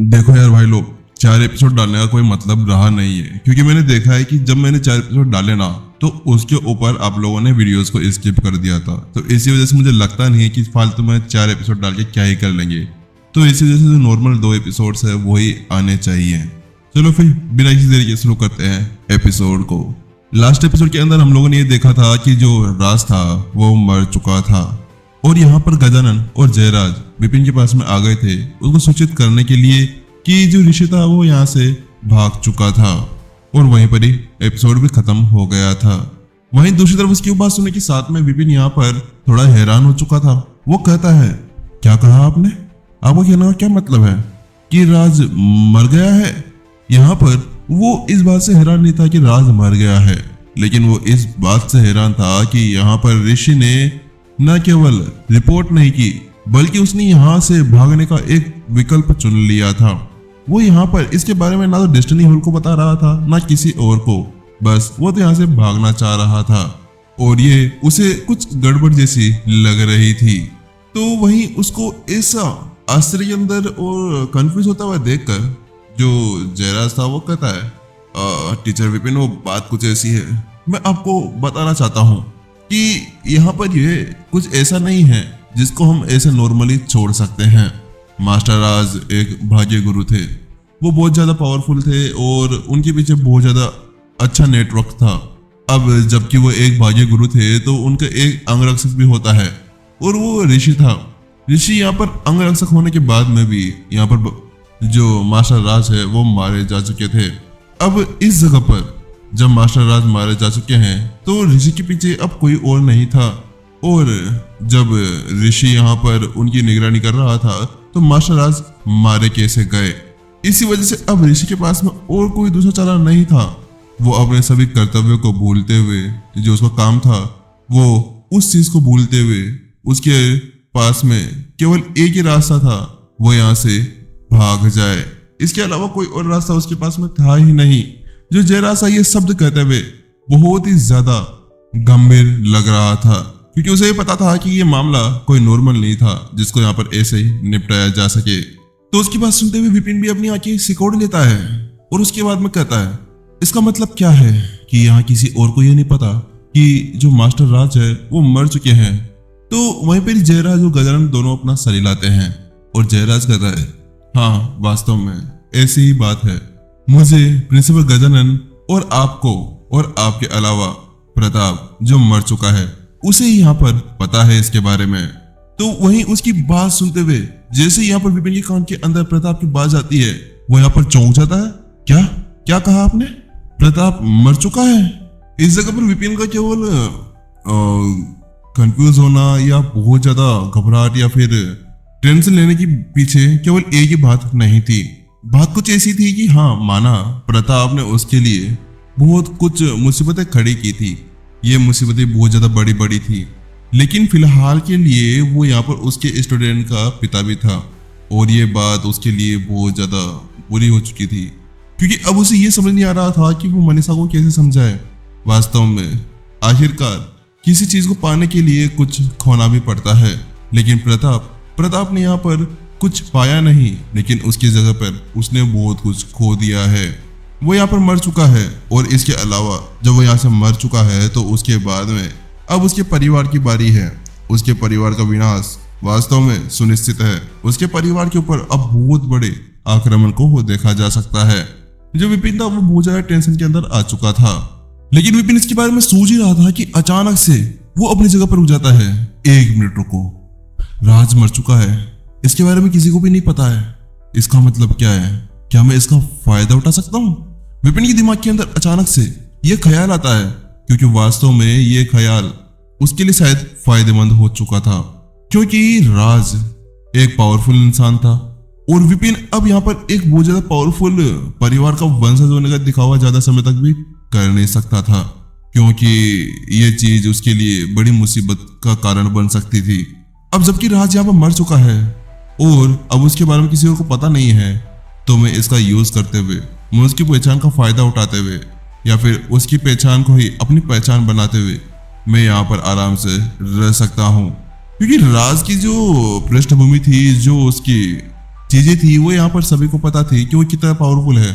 देखो यार भाई लोग, 4 एपिसोड डालने का कोई मतलब रहा नहीं है, क्योंकि मैंने देखा है कि जब मैंने 4 एपिसोड डाले ना, तो उसके ऊपर आप लोगों ने वीडियोस को स्किप कर दिया था। तो इसी वजह से मुझे लगता नहीं है कि फालतू में 4 एपिसोड डाल के क्या ही कर लेंगे। तो इसी वजह से जो नॉर्मल 2 एपिसोड्स है वही आने चाहिए। चलो फिर बिना किसी देरी के शुरू करते हैं एपिसोड को। लास्ट एपिसोड के अंदर हम लोगों ने ये देखा था कि जो राज था वो मर चुका था, और यहाँ पर गजानन और जयराज विपिन के पास में आ गए थे उसको सूचित करने के लिए कि जो ऋषि था वो यहाँ से भाग चुका था। और वहीं पर ही एपिसोड भी खत्म हो गया था। वहीं दूसरी तरफ उसकी बात सुनने के साथ में विपिन यहाँ पर थोड़ा हैरान हो चुका था। वो कहता है, क्या कहा आपने? आपको कहने का क्या मतलब है कि राज मर गया है? यहाँ पर वो इस बात से हैरान नहीं था कि राज मर गया है, लेकिन वो इस बात से हैरान था कि यहाँ पर ऋषि ने न केवल रिपोर्ट नहीं की, बल्कि उसने यहाँ से भागने का एक विकल्प चुन लिया था। वो यहाँ पर इसके बारे में ना तो डेस्टिनी हॉल को बता रहा था ना किसी और को, बस वो तो यहाँ से भागना चाह रहा था। और ये उसे कुछ गड़बड़ जैसी लग रही थी। तो वहीं उसको ऐसा आश्चर्य के अंदर और कंफ्यूज होता हुआ देखकर जो जयराज था वो कहता है, टीचर विपिन, वो बात कुछ ऐसी है, मैं आपको बताना चाहता हूँ कि यहाँ पर ये कुछ ऐसा नहीं है जिसको हम ऐसे नॉर्मली छोड़ सकते हैं। मास्टर राज एक भाग्य गुरु थे, वो बहुत ज़्यादा पावरफुल थे और उनके पीछे बहुत ज़्यादा अच्छा नेटवर्क था। अब जबकि वो एक भाग्य गुरु थे तो उनका एक अंगरक्षक भी होता है, और वो ऋषि था। ऋषि यहाँ पर अंगरक्षक होने के बाद में भी यहाँ पर जो मास्टर राज है वो मारे जा चुके थे। अब इस जगह पर जब मास्टर राज मारे जा चुके हैं तो ऋषि के पीछे अब कोई और नहीं था, और जब ऋषि यहाँ पर उनकी निगरानी कर रहा था तो मास्टर राज मारे कैसे गए। इसी वजह से अब ऋषि के पास में और कोई दूसरा चारा नहीं था। वो अपने सभी कर्तव्यों को भूलते हुए, जो उसका काम था वो उस चीज को भूलते हुए, उसके पास में केवल एक ही रास्ता था, वो यहाँ से भाग जाए। इसके अलावा कोई और रास्ता उसके पास में था ही नहीं। जो जयराज ये शब्द कहते हुए बहुत ही ज्यादा गंभीर लग रहा था, क्योंकि उसे पता था कि ये मामला कोई नॉर्मल नहीं था जिसको यहाँ पर ऐसे ही निपटाया जा सके। तो उसकी बात सुनते हुए विपिन भी अपनी आंखें सिकोड़ लेता है और उसके बाद में कहता है, इसका मतलब क्या है कि यहाँ किसी और को ये नहीं पता कि जो मास्टर राज है वो मर चुके हैं। तो वहीं पर जयराज और गजानन दोनों अपना सर हिलाते हैं और जयराज कहता है, हाँ वास्तव में ऐसी ही बात है। मुझे प्रिंसिपल गजानन और आपको और आपके अलावा प्रताप जो मर चुका है उसे ही यहाँ पर पता है इसके बारे में। तो वहीं उसकी बात सुनते हुए जैसे यहाँ पर विपिन के कान के अंदर प्रताप की बात आती है, वो यहाँ पर चौंक जाता है। क्या क्या कहा आपने? प्रताप मर चुका है? इस जगह पर विपिन का केवल कंफ्यूज होना या बहुत ज्यादा घबराहट या फिर टेंशन लेने के पीछे केवल एक ही बात नहीं थी। बात कुछ ऐसी थी कि हाँ, माना प्रताप ने उसके लिए बहुत कुछ मुसीबतें खड़ी की थी। ये मुसीबतें बहुत ज्यादा बड़ी बड़ी थी, लेकिन फिलहाल के लिए वो यहाँ पर उसके स्टूडेंट का पिता भी था, और ये बात उसके लिए बहुत ज्यादा बुरी हो चुकी थी, क्योंकि अब उसे ये समझ नहीं आ रहा था कि वो मनीषा को कैसे समझाए। वास्तव में आखिरकार किसी चीज को पाने के लिए कुछ खोना भी पड़ता है, लेकिन प्रताप ने यहाँ पर कुछ पाया नहीं, लेकिन उसकी जगह पर उसने बहुत कुछ खो दिया है। वो यहाँ पर मर चुका है, और इसके अलावा जब वो यहाँ से मर चुका है तो उसके बाद में अब उसके परिवार की बारी है। उसके परिवार का विनाश वास्तव में सुनिश्चित है। उसके परिवार के ऊपर अब बहुत बड़े आक्रमण को देखा जा सकता है। जो विपिन था वो बहुत ज्यादा टेंशन के अंदर आ चुका था, लेकिन विपिन इसके बारे में सोच ही रहा था कि अचानक से वो अपनी जगह पर रुक जाता है। 1 मिनट रुको, राज मर चुका है, इसके बारे में किसी को भी नहीं पता है। इसका मतलब क्या है? क्या मैं इसका फायदा उठा सकता हूँ? विपिन के दिमाग के अंदर अचानक से यह ख्याल आता है, क्योंकि वास्तव में ये ख्याल उसके लिए शायद फायदेमंद हो चुका था, क्योंकि राज एक पावरफुल इंसान था और विपिन अब यहाँ पर एक बहुत ज्यादा पावरफुल परिवार का वंशज होने का दिखावा ज्यादा समय तक भी कर नहीं सकता था, क्योंकि ये चीज उसके लिए बड़ी मुसीबत का कारण बन सकती थी। अब जबकि राज यहाँ पर मर चुका है और अब उसके बारे में किसी और को पता नहीं है, तो मैं इसका यूज करते हुए, मैं उसकी पहचान का फायदा उठाते हुए या फिर उसकी पहचान को ही अपनी पहचान बनाते हुए मैं यहाँ पर आराम से रह सकता हूँ। क्योंकि राज की जो पृष्ठभूमि थी, जो उसकी चीजें थी वो यहाँ पर सभी को पता थी कि वो कितना पावरफुल है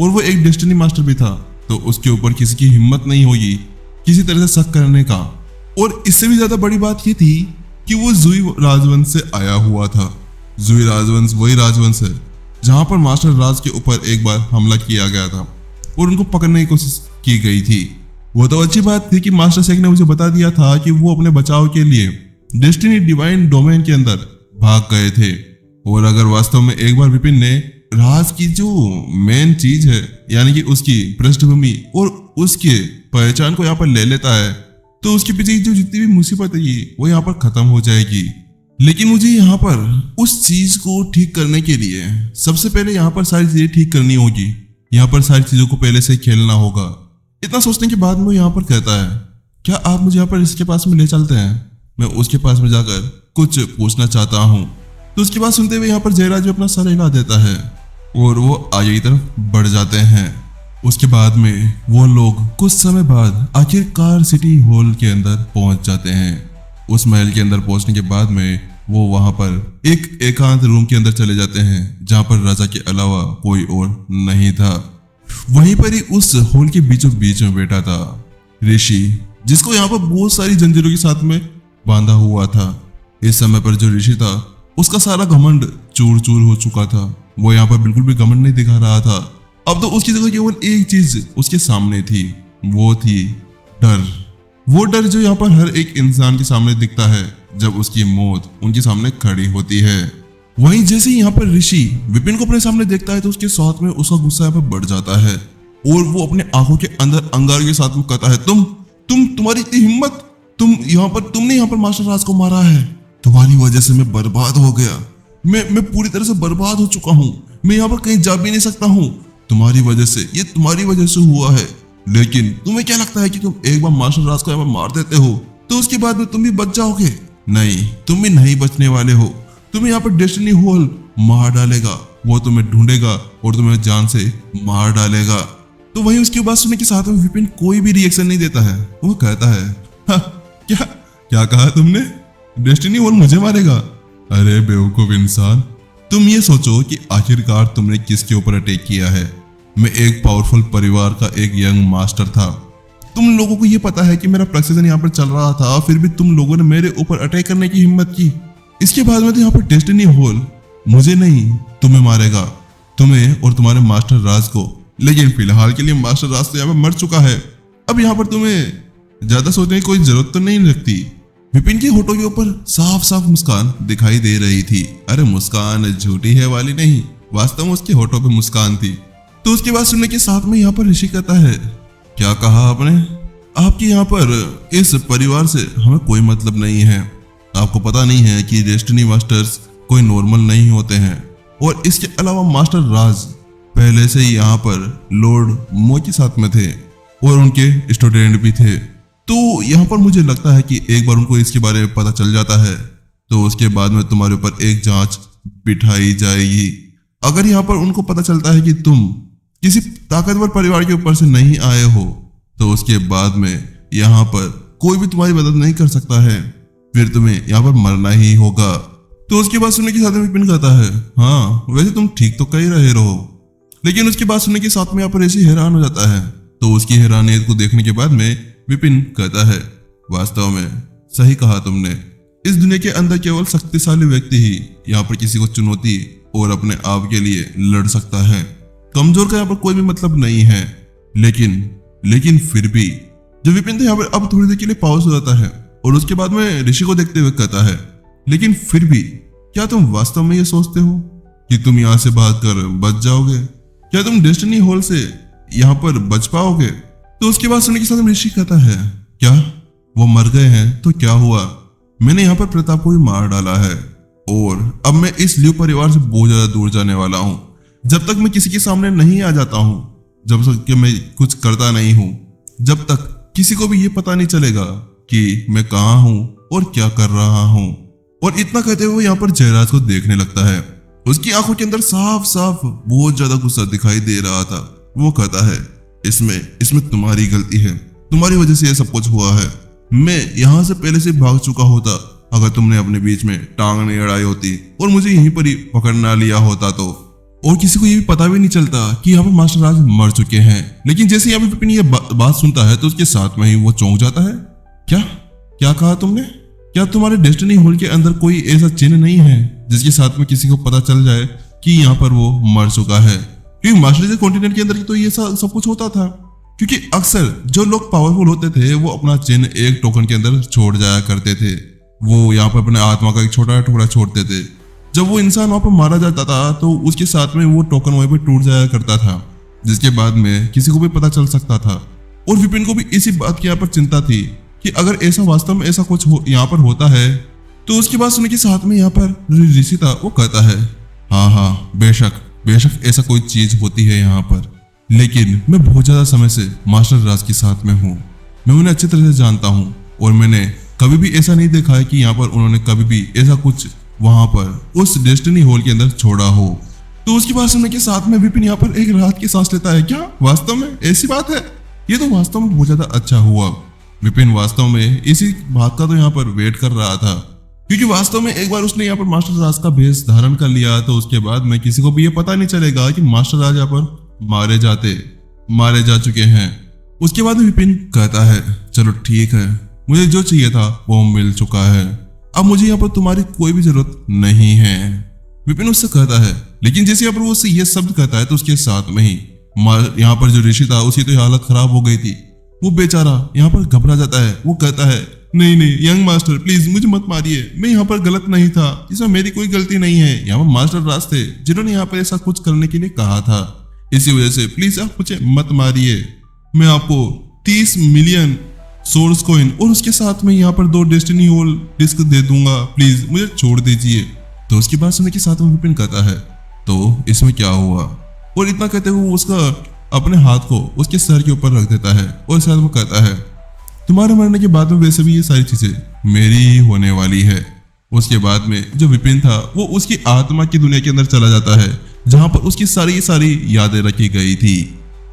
और वो एक डेस्टिनी मास्टर भी था। तो उसके ऊपर किसी की हिम्मत नहीं होगी किसी तरह से शक करने का। और इससे भी ज्यादा बड़ी बात ये थी कि वो जुई राजवंश से आया हुआ था। जुई राजवंश वही राजवंश है जहां पर मास्टर राज के ऊपर एक बार हमला किया गया था और उनको पकड़ने की कोशिश की गई थी। वो तो अच्छी बात थी कि मास्टर शेख ने मुझे बता दिया था कि वो अपने बचाव के लिए डेस्टिनी डिवाइन डोमेन के अंदर भाग गए थे। और अगर वास्तव में एक बार विपिन ने राज की जो मेन चीज है यानी कि उसकी पृष्ठभूमि और उसके पहचान को यहाँ पर ले लेता है तो उसके पीछे जो जितनी भी मुसीबत है वो यहाँ पर खत्म हो जाएगी। लेकिन मुझे यहाँ पर उस चीज को ठीक करने के लिए सबसे पहले यहाँ पर सारी चीजें ठीक करनी होगी। यहाँ पर सारी चीजों को पहले से खेलना होगा। इतना सोचने के बाद में यहाँ पर कहता है, क्या आप मुझे यहाँ पर इसके पास में ले चलते हैं? मैं उसके पास में जाकर कुछ पूछना चाहता हूँ। तो उसकी बात सुनते हुए यहाँ पर जयराज अपना सर हिला देता है और वो आगे की तरफ बढ़ जाते हैं। उसके बाद में वो लोग कुछ समय बाद आखिरकार सिटी हॉल के अंदर पहुंच जाते हैं। उस महल के अंदर पहुंचने के बाद में वो वहां पर एक एकांत रूम के अंदर चले जाते हैं जहां पर राजा के अलावा कोई और नहीं था। वहीं पर ही उस हॉल के बीचों बीच में बैठा था ऋषि, जिसको यहाँ पर बहुत सारी जंजीरों के साथ में बांधा हुआ था। इस समय पर जो ऋषि था उसका सारा घमंड चूर चूर हो चुका था। वो यहाँ पर बिल्कुल भी घमंड नहीं दिखा रहा था। अब तो उसकी जगह केवल एक चीज उसके सामने थी, वो थी डर। वो डर जो यहाँ पर हर एक इंसान के सामने दिखता है जब उसकी मौत उनके सामने खड़ी होती है। वहीं जैसे ही यहाँ पर ऋषि विपिन को अपने सामने देखता है तो उसके साथ में उसका गुस्सा यहाँ पर बढ़ जाता है और वो अपने आंखों के अंदर अंगार के साथ में कहता है, तुम्हारी इतनी हिम्मत, तुमने यहाँ पर मास्टर राज को मारा है। तुम्हारी वजह से मैं बर्बाद हो गया। मैं पूरी तरह से बर्बाद हो चुका हूँ। मैं यहाँ पर कहीं जा भी नहीं सकता हूँ। तुम्हारी वजह से, ये तुम्हारी वजह से हुआ है। लेकिन तुम्हें क्या लगता है कि तुम एक बार मास्टर राज को यहाँ पर मार देते हो तो उसके बाद में तुम भी बच जाओगे? नहीं, तुम भी नहीं बचने वाले हो। तुम्हें यहाँ पर डेस्टिनी हॉल मार डालेगा। वो तुम्हें ढूंढेगा और तुम्हें जान से मार डालेगा। तो वहीं उसकी बात सुनने के साथ में विपिन कोई भी रिएक्शन नहीं देता है। वो कहता है, क्या कहा तुमने? डेस्टिनी हॉल मुझे मारेगा? अरे बेवकूफ इंसान, तुम ये सोचो कि आखिरकार तुमने किसके ऊपर अटैक किया है। मैं एक पावरफुल परिवार का एक यंग मास्टर था। तुम लोगों को ये पता है कि मेरा प्रोसेशन यहाँ पर चल रहा था, फिर भी तुम लोगों ने मेरे ऊपर अटैक करने की हिम्मत की। इसके बाद में तो यहाँ पर डेस्टिनी हॉल मुझे नहीं तुम्हें मारेगा, तुम्हें और तुम्हारे मास्टर राज को। लेकिन फिलहाल के लिए मास्टर राज तो यहाँ पर मर चुका है। अब यहाँ पर तुम्हें ज्यादा सोचने की कोई जरूरत तो नहीं लगती। विपिन के होठों के ऊपर साफ साफ मुस्कान दिखाई दे रही थी। अरे मुस्कान झूठी है वाली नहीं, वास्तव में उसके होठों पे मुस्कान थी। तो उसके बाद सुनने के साथ में यहाँ पर ऋषि कहता है, क्या कहा आपने? आपकी यहाँ पर इस परिवार से हमें कोई मतलब नहीं है। आपको पता नहीं है कि डेस्टिनी मास्टर्स कोई नॉर्मल नहीं होते हैं। और इसके अलावा मास्टर राज पहले से ही यहाँ पर लॉर्ड मो के साथ में थे और उनके स्टूडेंट भी थे। तो यहाँ पर मुझे लगता है कि एक बार उनको इसके बारे में पता चल जाता है तो उसके बाद में तुम्हारे ऊपर एक जांच बिठाई जाएगी। अगर यहाँ पर उनको पता चलता है कि तुम किसी ताकतवर परिवार के ऊपर से नहीं आए हो तो उसके बाद में यहाँ पर कोई भी तुम्हारी मदद नहीं कर सकता है, फिर तुम्हें यहाँ पर मरना ही होगा। तो उसके बाद सुनने के साथ में विपिन कहता है, हाँ वैसे तुम ठीक तो कह ही रहे रहो। लेकिन उसके बाद सुनने के साथ में यहाँ पर ऐसे हैरान हो जाता है। तो उसकी हैरानियत को देखने के बाद में विपिन कहता है, वास्तव में सही कहा तुमने। इस दुनिया के अंदर केवल शक्तिशाली व्यक्ति ही यहाँ पर किसी को चुनौती और अपने आप के लिए लड़ सकता है। कमजोर का यहाँ पर कोई भी मतलब नहीं है। लेकिन फिर भी जो विपिन था यहाँ पर अब थोड़ी देर के लिए पॉज हो जाता है और उसके बाद में ऋषि को देखते हुए कहता है, लेकिन फिर भी क्या तुम वास्तव में ये सोचते हो कि तुम यहाँ से भागकर बच जाओगे? क्या तुम डेस्टिनी हॉल से यहाँ पर बच पाओगे? तो उसके बाद सुनने के साथ ऋषि कहता है, क्या वो मर गए हैं तो क्या हुआ? मैंने यहाँ पर प्रताप को भी मार डाला है और अब मैं इस लियो परिवार से बहुत ज्यादा दूर जाने वाला हूँ। जब तक मैं किसी के सामने नहीं आ जाता हूँ, जब तक कि मैं कुछ करता नहीं हूँ, जब तक किसी को भी ये पता नहीं चलेगा कि मैं कहाँ हूँ और क्या कर रहा हूँ। और इतना कहते हुए यहाँ पर जयराज को देखने लगता है। उसकी आंखों के अंदर साफ साफ बहुत ज्यादा गुस्सा दिखाई दे रहा था। वो कहता है, इसमें तुम्हारी गलती है, तुम्हारी वजह से ये सब कुछ हुआ है। मैं यहाँ से पहले से भाग चुका होता अगर तुमने अपने बीच में टांग नहीं अड़ाई होती और मुझे यहीं पर ही पकड़ ना लिया होता तो। और किसी को ये भी पता भी नहीं चलता कि यहाँ पर मास्टर राज मर चुके हैं। लेकिन जैसे यहाँ पे विपिन ये बात सुनता है तो उसके साथ में ही वो चौंक जाता है। क्या क्या कहा तुमने? क्या तुम्हारे डेस्टिनी होल के अंदर कोई ऐसा चिन्ह नहीं है जिसके साथ में किसी को पता चल जाए कि यहाँ पर वो मर चुका है? क्योंकि मास्टर कॉन्टिनेंट के अंदर तो ये सब कुछ होता था। क्योंकि अक्सर जो लोग पावरफुल होते थे वो अपना चिन्ह एक टोकन के अंदर छोड़ जाया करते थे। वो यहाँ पर अपने आत्मा का एक छोटा टुकड़ा छोड़ते थे। जब वो इंसान वहां पर मारा जाता था तो उसके साथ में वो टोकन वहीं पर टूट जाया करता था, जिसके बाद में किसी को भी पता चल सकता था। और विपिन को भी इसी बात की यहाँ पर चिंता थी कि अगर ऐसा वास्तव में ऐसा कुछ यहाँ पर होता है तो उसकी बात सुनने के साथ में यहाँ पर ऋषि था वो कहता है, हाँ बेशक बेशक ऐसा कोई चीज होती है यहाँ पर, लेकिन मैं बहुत ज्यादा समय से मास्टर राज के साथ में हूँ। मैं उन्हें अच्छी तरह से जानता हूँ और मैंने कभी भी ऐसा नहीं देखा है कि यहाँ पर उन्होंने कभी भी ऐसा कुछ वहां पर उस डेस्टिनी होल के अंदर छोड़ा हो। तो उसकी बात सुनने के साथ में विपिन यहाँ पर एक राहत की सांस लेता है। क्या वास्तव में ऐसी बात है? ये तो वास्तव में बहुत ज्यादा अच्छा हुआ। विपिन वास्तव में इसी बात का तो यहाँ पर वेट कर रहा था, क्योंकि वास्तव में एक बार उसने यहाँ पर मास्टर राज का भेष धारण कर लिया तो उसके बाद में किसी को भी ये पता नहीं चलेगा कि मास्टर राज यहाँ पर मारे जा चुके हैं। उसके बाद विपिन कहता है, चलो ठीक है, मुझे जो चाहिए था वो मिल चुका है, अब मुझे यहाँ पर तुम्हारी कोई भी जरूरत नहीं है। विपिन उससे कहता है। लेकिन जैसे यहाँ पर वो उससे ये शब्द कहता है तो उसके साथ में ही यहाँ पर जो ऋषि था उसकी तो हालत खराब हो गई थी। वो बेचारा यहाँ पर घबरा जाता है। वो कहता है, नहीं यंग मास्टर प्लीज मुझे मत मारिए, मैं यहाँ पर गलत नहीं था, इसमें मेरी कोई गलती नहीं है। यहाँ पर मास्टर राज थे जिन्होंने यहाँ पर ऐसा कुछ करने के लिए कहा था, इसी वजह से प्लीज आप मुझे मत मारिए। मैं आपको 30 मिलियन सोर्स कॉइन और उसके साथ में यहाँ पर 2 डेस्टिनी होल डिस्क दे दूंगा, प्लीज मुझे छोड़ दीजिए। तो उसकी बात सुनने के साथ में विपिन कहता है, तो इसमें क्या हुआ? और इतना कहते हुए उसका अपने हाथ को उसके सर के ऊपर रख देता है और साथ में कहता है, तुम्हारे मरने के बाद में वैसे भी ये सारी चीजें मेरी ही होने वाली है। उसके बाद में जो विपिन था वो उसकी आत्मा की दुनिया के अंदर चला जाता है जहां पर उसकी सारी यादें रखी गई थी।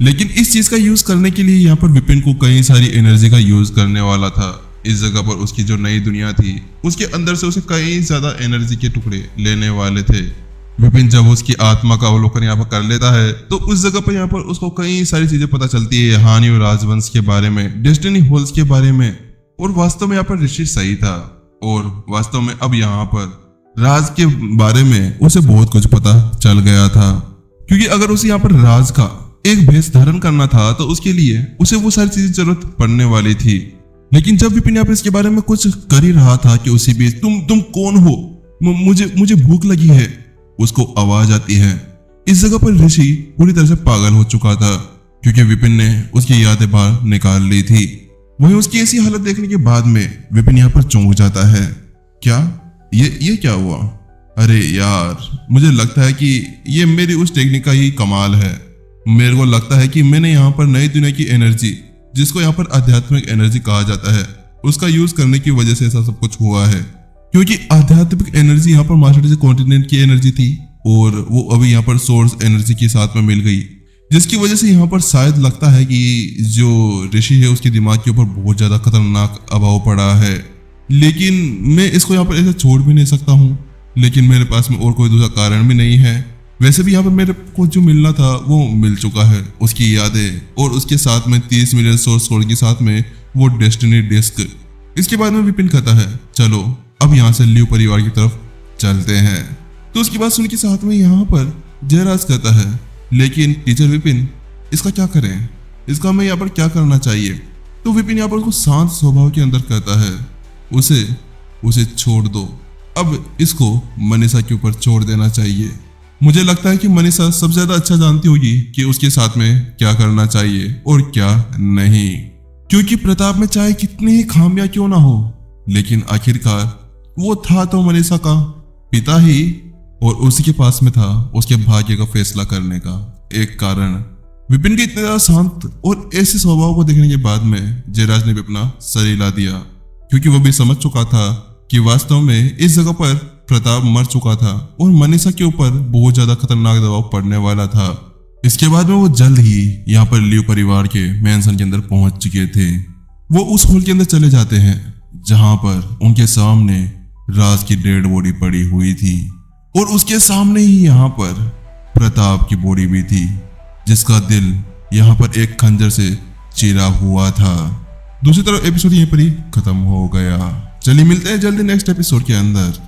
लेकिन इस चीज का यूज करने के लिए यहाँ पर विपिन को कई सारी एनर्जी का यूज करने वाला था। इस जगह पर उसकी जो नई दुनिया थी उसके अंदर से उसे कई ज्यादा एनर्जी के टुकड़े लेने वाले थे। विपिन जब उसकी आत्मा का अवलोकन यहाँ पर कर लेता है तो उस जगह पर यहाँ पर उसको कई सारी चीजें पता चलती है, हानि और राजवंश के बारे में, डेस्टिनी होल्स के बारे में। और वास्तव में यहाँ पर ऋषि सही था और वास्तव में अब यहाँ पर राज के बारे में उसे बहुत कुछ पता चल गया था। क्योंकि अगर उसे यहाँ पर राज का एक भेष धारण करना था तो उसके लिए उसे वो सारी चीजें जरूरत पड़ने वाली थी। लेकिन जब विपिन यहाँ पर इसके बारे में कुछ कर ही रहा था कि उसी बीच तुम कौन हो? मुझे भूख लगी है, उसको आवाज आती है। इस जगह पर ऋषि पूरी तरह से पागल हो चुका था क्योंकि विपिन ने उसकी यादें बाहर निकाल ली थी। वहीं उसकी ऐसी हालत देखने के बाद में विपिन यहाँ पर चौंक जाता है। क्या ये क्या हुआ? अरे यार, मुझे लगता है कि ये मेरी उस टेक्निक का ही कमाल है। मेरे को लगता है कि मैंने यहाँ पर नई दुनिया की एनर्जी, जिसको यहाँ पर आध्यात्मिक एनर्जी कहा जाता है, उसका यूज करने की वजह से ऐसा सब कुछ हुआ है। क्योंकि आध्यात्मिक एनर्जी यहाँ पर मास्टर कॉन्टिनेंट की एनर्जी थी और वो अभी यहाँ पर सोर्स एनर्जी के साथ में मिल गई, जिसकी वजह से यहाँ पर शायद लगता है कि जो ऋषि है उसके दिमाग के ऊपर बहुत ज्यादा खतरनाक अभाव पड़ा है। लेकिन मैं इसको यहाँ पर ऐसे छोड़ भी नहीं सकता हूँ, लेकिन मेरे पास में और कोई दूसरा कारण भी नहीं है। वैसे भी यहाँ पर मेरे को जो मिलना था वो मिल चुका है, उसकी यादें और उसके साथ में 30 मिलियन सोर्स कोड के साथ में वो डेस्टिनी डिस्क। इसके बाद में विपिन कहता है, चलो अब यहाँ से लियो परिवार की तरफ चलते हैं। तो उसकी बात सुन के साथ में यहाँ पर जयराज कहता है, लेकिन टीचर विपिन, इसका क्या करें? इसका हमें यहाँ पर क्या करना चाहिए? तो विपिन यहाँ पर उसको शांत स्वभाव के अंदर कहता है, उसे छोड़ दो। अब इसको मनीषा के ऊपर छोड़ देना चाहिए। मुझे लगता है कि मनीषा सबसे ज्यादा अच्छा जानती होगी कि उसके साथ में क्या करना चाहिए और क्या नहीं। क्योंकि प्रताप में चाहे कितनी ही खामियां क्यों ना हो, लेकिन आखिरकार वो था तो मनीषा का पिता ही, और उसी के पास में था उसके भाग्य का फैसला करने का एक कारण। विपिन के इतने ज्यादा शांत और ऐसे स्वभाव को देखने के बाद में जयराज ने भी अपना सर हिला दिया, क्योंकि वो भी समझ चुका था कि वास्तव में इस जगह पर प्रताप मर चुका था और मनीषा के ऊपर बहुत ज्यादा खतरनाक दबाव पड़ने वाला था। इसके बाद में वो जल्द ही यहाँ पर लियो परिवार के मैंसन के अंदर पहुंच चुके थे। वो उस हॉल के अंदर चले जाते हैं जहां पर उनके सामने राज की डेड बॉडी पड़ी हुई थी और उसके सामने ही यहाँ पर प्रताप की बॉडी भी थी, जिसका दिल यहाँ पर एक खंजर से चीरा हुआ था। दूसरी तरफ एपिसोड यहीं पर ही खत्म हो गया। चलिए मिलते हैं जल्दी नेक्स्ट एपिसोड के अंदर।